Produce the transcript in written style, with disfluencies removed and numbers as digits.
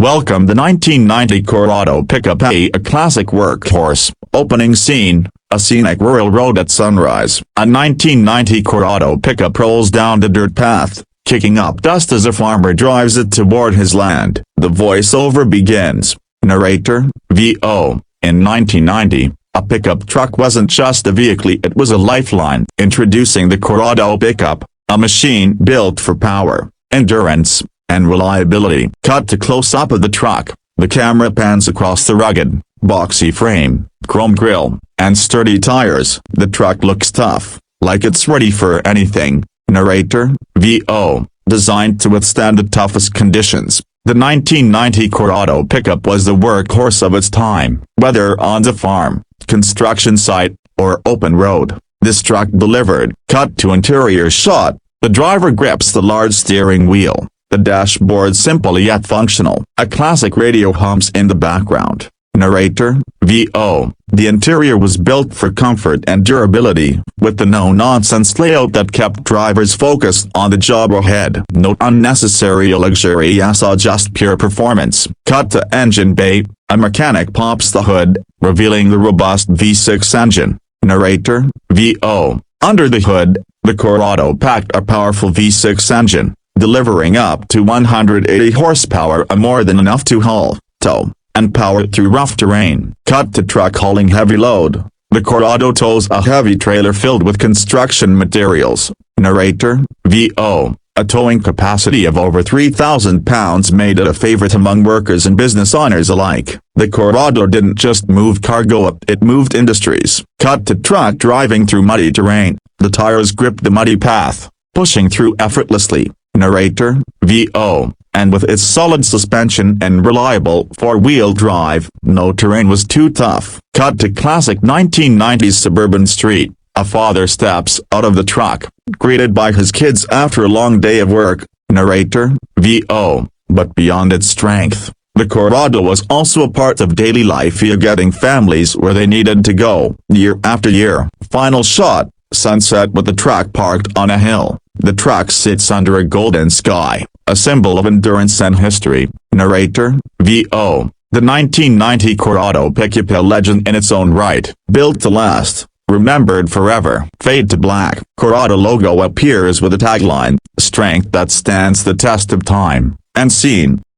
Welcome the 1990 Carado Pickup, a classic workhorse. Opening scene, a scenic rural road at sunrise. A 1990 Carado Pickup rolls down the dirt path, kicking up dust as a farmer drives it toward his land. The voiceover begins. Narrator, VO. In 1990, a pickup truck wasn't just a vehicle, it was a lifeline. Introducing the Carado Pickup, a machine built for power, endurance, and reliability. Cut to close-up of the truck. The camera pans across the rugged, boxy frame, chrome grille, and sturdy tires. The truck looks tough, like it's ready for anything. Narrator, VO. Designed to withstand the toughest conditions, the 1990 Carado Pickup was the workhorse of its time. Whether on the farm, construction site, or open road, this truck delivered. Cut to interior shot. The driver grips the large steering wheel. The dashboard simple yet functional. A classic radio hums in the background. Narrator, VO. The interior was built for comfort and durability, with the no-nonsense layout that kept drivers focused on the job ahead. No unnecessary luxury, just pure performance. Cut to engine bay. A mechanic pops the hood, revealing the robust V6 engine. Narrator, VO. Under the hood, the Carado packed a powerful V6 engine, delivering up to 180 horsepower, more than enough to haul, tow, and power through rough terrain. Cut to truck hauling heavy load. The Carado tows a heavy trailer filled with construction materials. Narrator, VO. A towing capacity of over 3,000 pounds made it a favorite among workers and business owners alike. The Carado didn't just move cargo, it moved industries. Cut to truck driving through muddy terrain. The tires gripped the muddy path, pushing through effortlessly. Narrator, VO. And with its solid suspension and reliable four-wheel drive, no terrain was too tough. Cut to classic 1990s suburban street. A father steps out of the truck, greeted by his kids after a long day of work. Narrator, VO. But beyond its strength, the Carado was also a part of daily life, getting families where they needed to go, year after year. Final shot, sunset with the truck parked on a hill. The truck sits under a golden sky, a symbol of endurance and history. Narrator, VO. The 1990 Carado Pickup, a legend in its own right. Built to last, remembered forever. Fade to black. Carado logo appears with a tagline, strength that stands the test of time. And scene.